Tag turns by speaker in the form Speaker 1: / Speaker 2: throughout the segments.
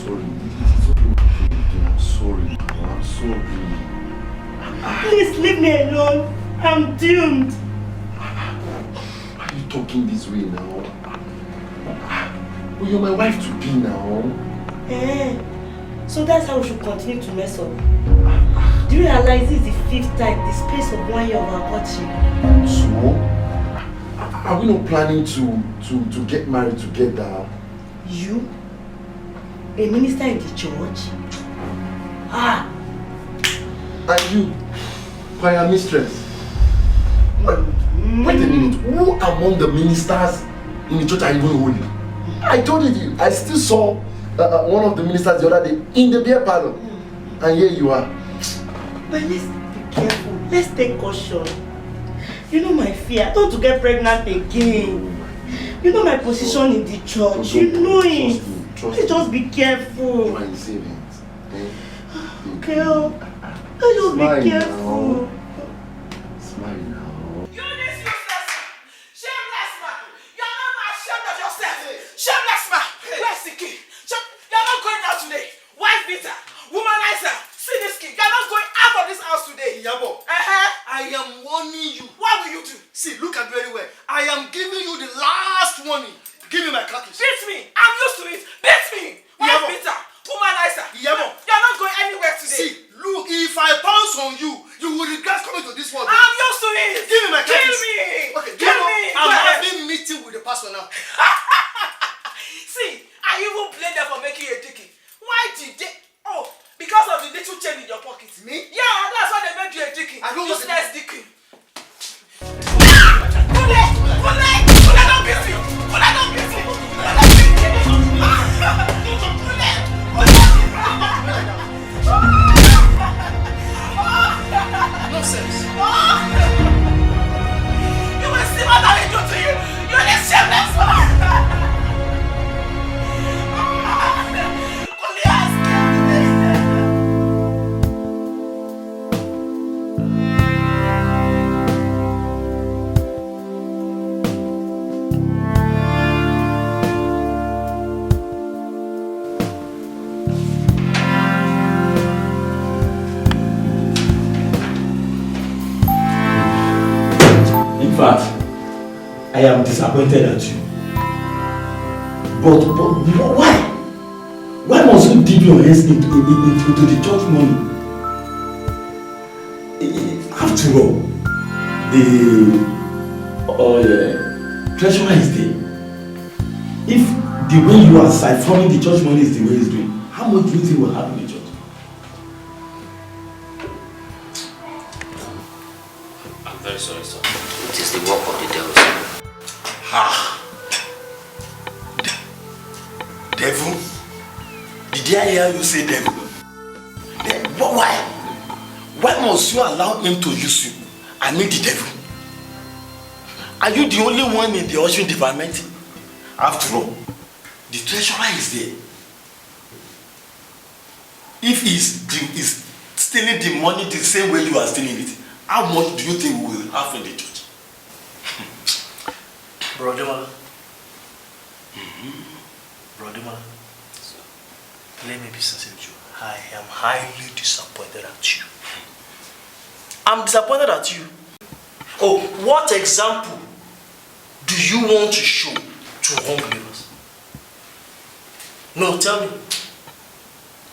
Speaker 1: sorry. I'm sorry. I'm sorry.
Speaker 2: Please leave me alone. I'm doomed.
Speaker 1: Why are you talking this way now? Well, you're my wife to be now.
Speaker 2: Eh. So that's how we should continue to mess up. Do you realize this is the 5th time, the space of 1 year of our courtship?
Speaker 1: So, are we not planning to get married together?
Speaker 2: You? A minister in the church? Ah!
Speaker 1: And you, choir mistress? Wait a minute, who among the ministers in the church are even holy? I told you, I still saw one of the ministers the other day in the beer parlor. And here you are.
Speaker 2: But let's be careful. Let's take caution. You know my fear. I don't want to get pregnant again. You know my position in the church. You know it. Let's just be careful.
Speaker 1: Why are you saying it?
Speaker 2: Okay. Let's just be careful.
Speaker 1: Smile now.
Speaker 3: You this useless, shameless man. You're not ashamed of yourself. Shameless man. Where's the key? You're not going out today. Wife beater, womanizer, see this kid. You're not going out of this house today.
Speaker 4: Yabo, I am warning you.
Speaker 3: What will you do?
Speaker 4: See, look at very well. I am giving you the last warning. Give me my cartridge.
Speaker 3: Beat me. I'm used to it. Beat me. Wife
Speaker 4: Yabo.
Speaker 3: beater, womanizer.
Speaker 4: Yabo.
Speaker 3: You're not going anywhere today.
Speaker 4: See, look, if I pounce on you, you will regret coming to this world.
Speaker 3: I'm used to it.
Speaker 4: Give me my
Speaker 3: Kill
Speaker 4: cartridge.
Speaker 3: me.
Speaker 4: Okay,
Speaker 3: Kill me.
Speaker 4: I'm
Speaker 3: Go ahead.
Speaker 4: having meeting with the pastor now.
Speaker 3: See, I even blame them for making you a dickie. Why did they? Oh, because of the little chain in your pocket.
Speaker 4: Me?
Speaker 3: Yeah, that's why they made you a dickie.
Speaker 4: I don't want
Speaker 3: Useless dickie. Pule, don't beat me. Pule, don't beat me. Pule, don't beat me.
Speaker 4: Nonsense.
Speaker 3: You will see what I will do to you. You're a shameless man.
Speaker 5: In fact, I am disappointed at you. But why? Why must you dip your hands into the church money? After all, the treasurer is there. If the way you are siphoning the church money is the way he's doing, how much do you think will happen in the church?
Speaker 6: I'm very sorry, sir. It is the work of the devil, sir.
Speaker 4: Ah. Devil? Did I hear you say devil? Why? Why must you allow him to use you? I mean the devil. Are you the only one in the ushering department? After all, the treasurer is there. If he's stealing the money the same way you are stealing it, how much do you think we will have in the church? Brother Mala. Brother Mala. Let me be sincere with you. I am highly disappointed at you. I'm disappointed at you. Oh, what example do you want to show to unbelievers? No, tell me.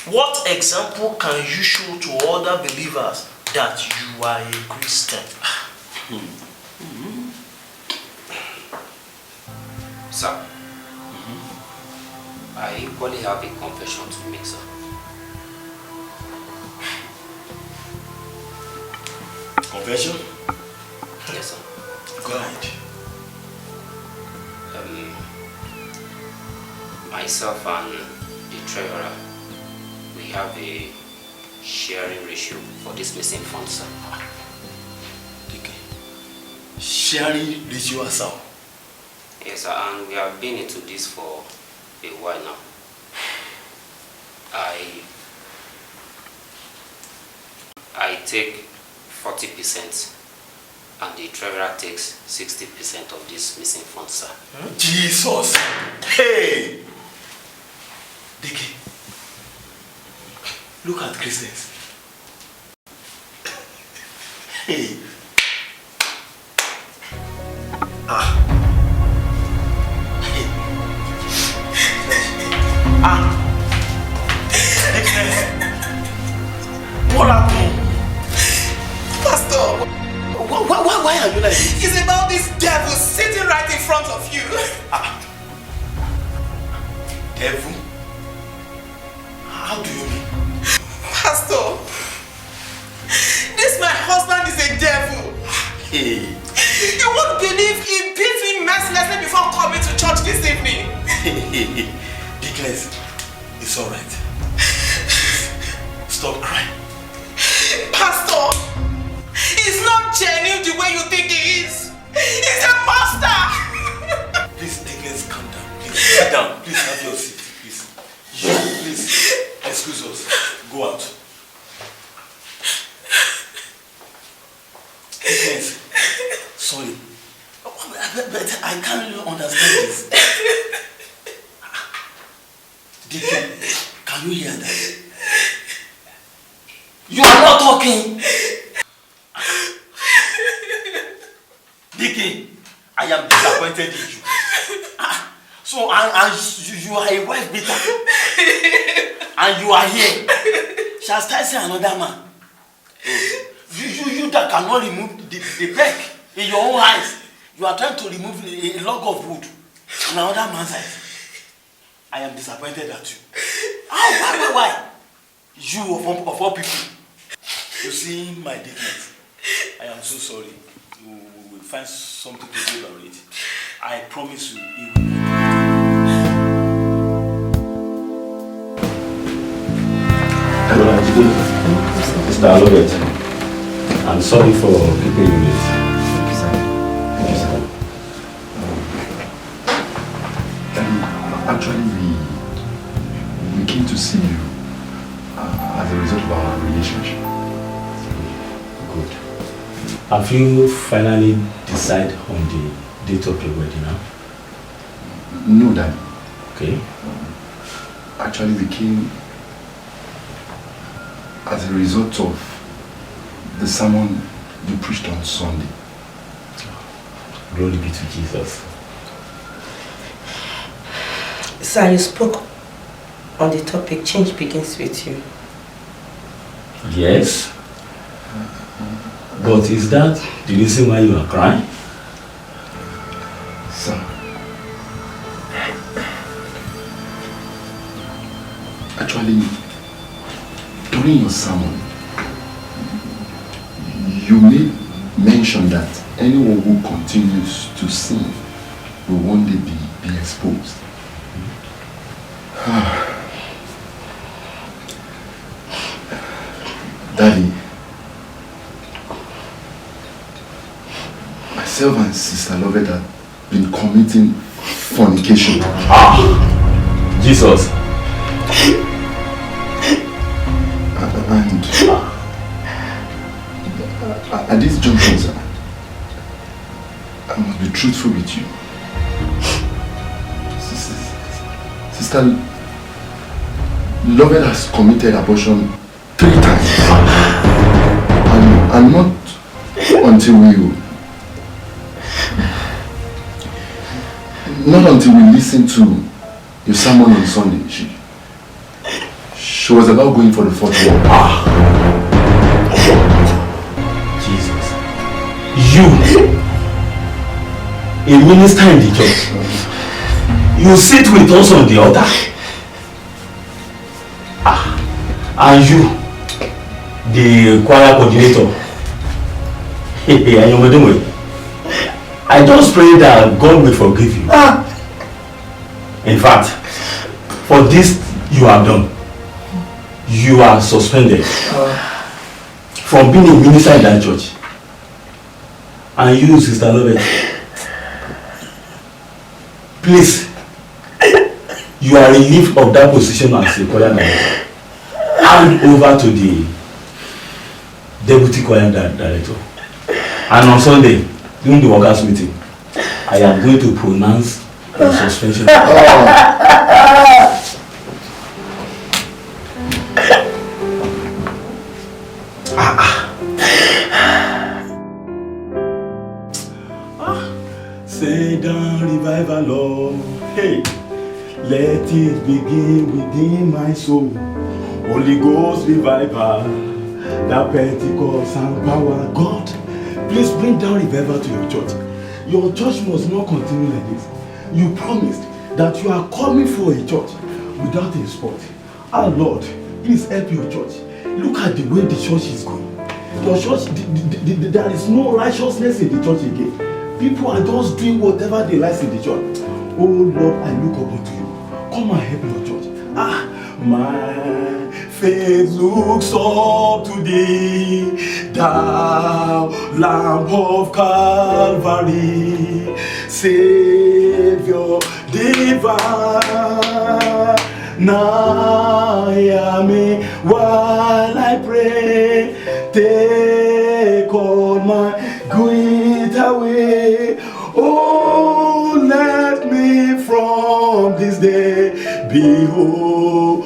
Speaker 4: What example can you show to other believers that you are a Christian?
Speaker 6: Sir, I equally have a confession to make, sir.
Speaker 4: Confession?
Speaker 6: Yes, sir.
Speaker 4: Go ahead.
Speaker 6: Myself and the treasurer, we have a sharing ratio for this missing fund, sir.
Speaker 4: Okay. Sharing ratio as how?
Speaker 6: Yes, sir, and we have been into this for a while now. I take 40% and the treasurer takes 60% of this missing fund, sir.
Speaker 4: Jesus! Hey! Dickie, Look at Christians. Hey. What happened?
Speaker 3: Pastor,
Speaker 4: Why are you like this?
Speaker 3: it's about this devil sitting right in front of you.
Speaker 4: Devil? How do you mean?
Speaker 3: Pastor, this my husband is a devil.
Speaker 4: Hey.
Speaker 3: You won't believe he beat me mercilessly before coming to church this evening.
Speaker 4: Dickness, it's alright. Stop crying.
Speaker 3: Pastor, he's not genuine the way you think he is. He's a monster.
Speaker 4: Please, Dickness, calm down. Please, sit down. Please have your seat. Please. You, please, excuse us. Go out. Dickness, sorry. But I can't really understand this. Dickon, can you hear that? You are not talking. Dickon, I am disappointed in you. So, you are a wife beater. And you are here. Shall I say another man? You that cannot remove the peg in your own eyes. You are trying to remove a log of wood on another man's eyes. I am disappointed at you. Why? You of all people. You see my dignity. I am so sorry. We will find something to do about it. I promise you, it will not.
Speaker 5: Mr. Alobet, I'm sorry for keeping you late.
Speaker 1: Thank you, sir. Thank you, sir. Actually, we came to see you as a result of our relationship.
Speaker 5: Good. Have you finally decided on the date of your wedding now?
Speaker 1: No, Daddy.
Speaker 5: Okay.
Speaker 1: Actually, we came as a result of the sermon you preached on Sunday.
Speaker 5: Glory be to Jesus.
Speaker 2: Sir, you spoke on the topic, change begins with you.
Speaker 5: Yes. But is that the reason why you are crying?
Speaker 1: Sir, actually, during your sermon, you made mention that anyone who continues to sin will one day be exposed. Daddy, myself and Sister Lovett have been committing fornication.
Speaker 5: Jesus.
Speaker 1: And at this junction, sir, I must be truthful with you. Sister Lovett has committed abortion 3 times. And not until we listened to your sermon on Sunday. She was about going for the 4th one.
Speaker 5: Jesus. You, a minister in the church, you sit with us on the altar. And you, the choir coordinator. I just pray that God will forgive you. In fact, for this you have done, you are suspended from being a minister in that church. And you, Sister Lovett, please, you are relieved of that position as a choir director. Hand over to the deputy choir director. And on Sunday, during the workers' meeting, I am going to pronounce the suspension. Say down revival, Lord. Hey, let it begin within my soul. Holy Ghost revival, that Pentecost and power. God, please bring down revival to your church. Your church must not continue like this. You promised that you are coming for a church without a spot. Our Lord, please help your church. Look at the way the church is going. Your church, there is no righteousness in the church again. People are just doing whatever they like in the church. Oh Lord, I look up unto you. Come and help your church. My faith looks up to thee, thou Lamb of Calvary, Savior divine. Now hear me while I pray. Take all my grief away. Oh, let me from this day be holy.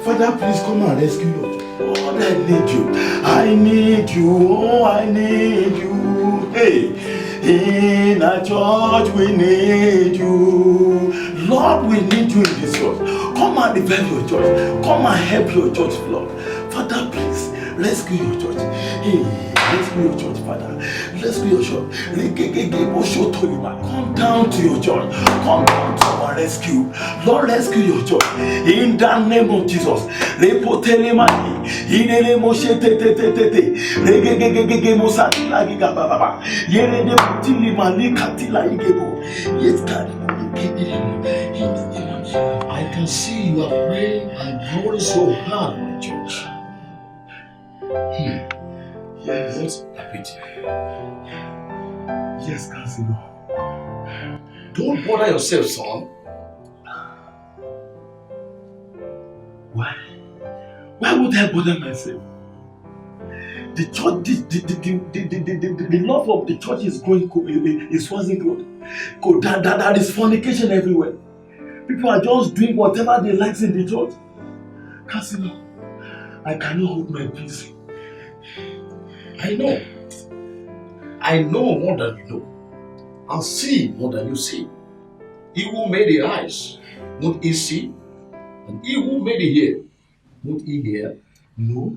Speaker 5: Father, please come and rescue your church. Lord, I need you. I need you. Oh, I need you. Hey, in a church we need you. Lord, we need you in this church. Come and revive your church. Come and help your church, Lord. Father, please rescue your church. Hey, rescue your church, Father. Rescue your church. Come down to your church. Come down to our rescue. Lord, rescue your church. In the name of Jesus.
Speaker 1: I can see you are praying and praying so hard for the church.
Speaker 5: Yes.
Speaker 1: What a pity.
Speaker 5: Yes, Counselor.
Speaker 1: Don't bother yourself, son.
Speaker 5: Why? Why would I bother myself? The church, the love of the church is growing, is wasn't good. There is fornication everywhere. People are just doing whatever they like in the church. Counselor, I cannot hold my peace.
Speaker 1: I know. I know more than you know. And see more than you see. He who made the eyes, would he see? And he who made the ear, would he hear? No.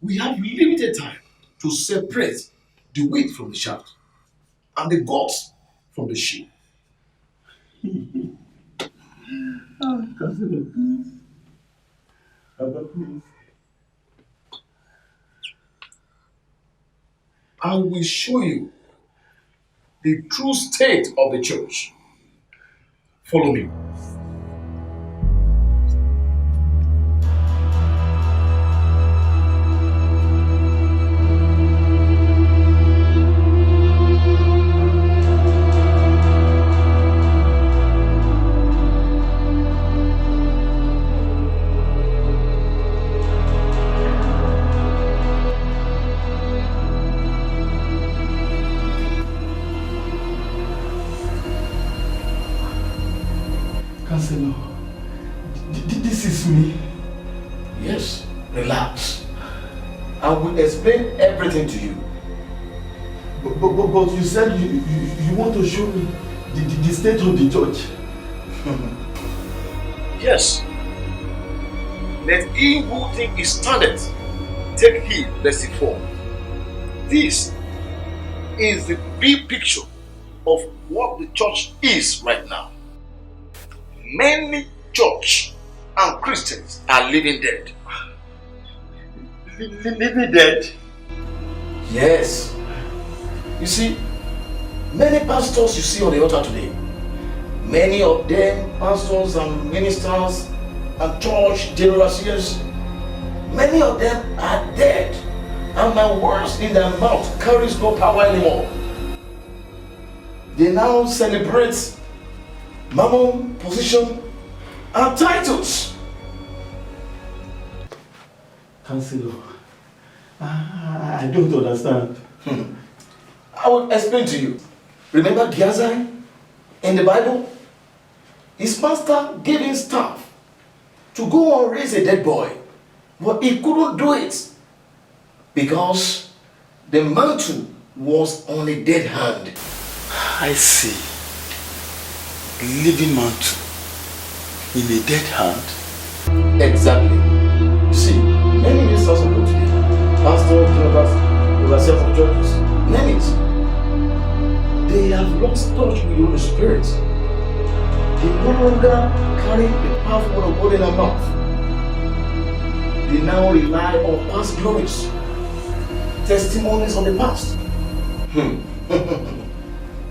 Speaker 1: We have limited time to separate the wheat from the chaff and the goats from the sheep.
Speaker 5: Counselor, please. Abba, please.
Speaker 1: I will show you the true state of the church. Follow me.
Speaker 5: Counselor, this is me.
Speaker 1: Yes, relax. I will explain everything to you.
Speaker 5: But you said you want to show me the state of the church.
Speaker 1: Yes. Let he who think he standeth take heed lest he fall. This is the big picture of what the church is right now. Many church and Christians are living dead.
Speaker 5: Living dead?
Speaker 1: Yes. You see, many pastors you see on the altar today, many of them pastors and ministers and church generals, many of them are dead, and my words in their mouth carries no power anymore. They now celebrate mammon, position, and titles.
Speaker 5: Counselor, I don't understand.
Speaker 1: I will explain to you. Remember Gehazi in the Bible? His master gave him staff to go and raise a dead boy, but he couldn't do it because the mantle was on a dead hand.
Speaker 4: I see. Living man too. In a dead hand?
Speaker 1: Exactly. You see, many ministers of God today, pastors, generals, overseers of churches, name it, they have lost touch with the Holy Spirit. They no longer carry the powerful word of God in their mouth. They now rely on past glories, testimonies of the past.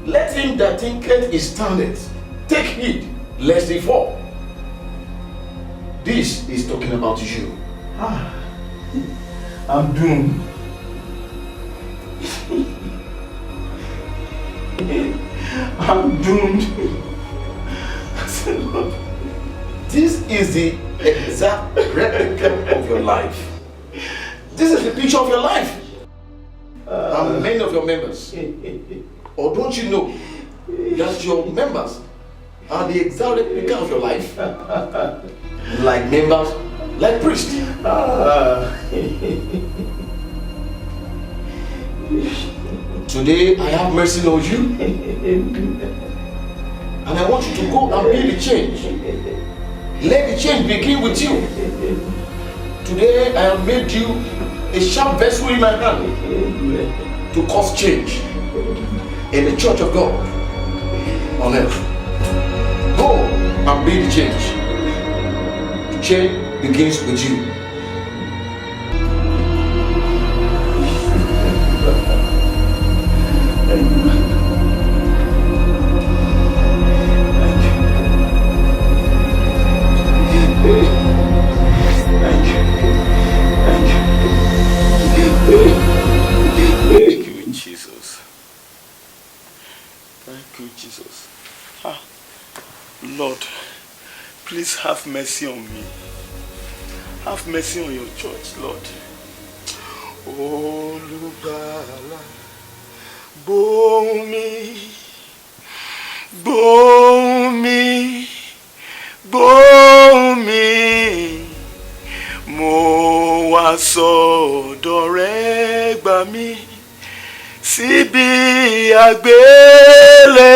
Speaker 1: Let him that thinketh he standeth take heed lest he fall. This is talking about you.
Speaker 4: I'm doomed. I'm doomed.
Speaker 1: This is the exact replica of your life. This is the picture of your life. And many of your members. Or don't you know that your members are the exact replica of your life? Like members, like priests. Today I have mercy on you. And I want you to go and be the change. Let the change begin with you. Today I have made you a sharp vessel in my hand to cause change in the church of God on earth. Go and be the change. The change begins with you.
Speaker 4: Thank you, Jesus. Thank you, Jesus. Lord, please have mercy on me. Have mercy on your church, Lord. Olùgbàlà, gbóhùn mi, gbóhùn mi, gbóhùn mi. Mo wá sọ́dọ̀ rẹ, gbà mí síbi àgbélébùú.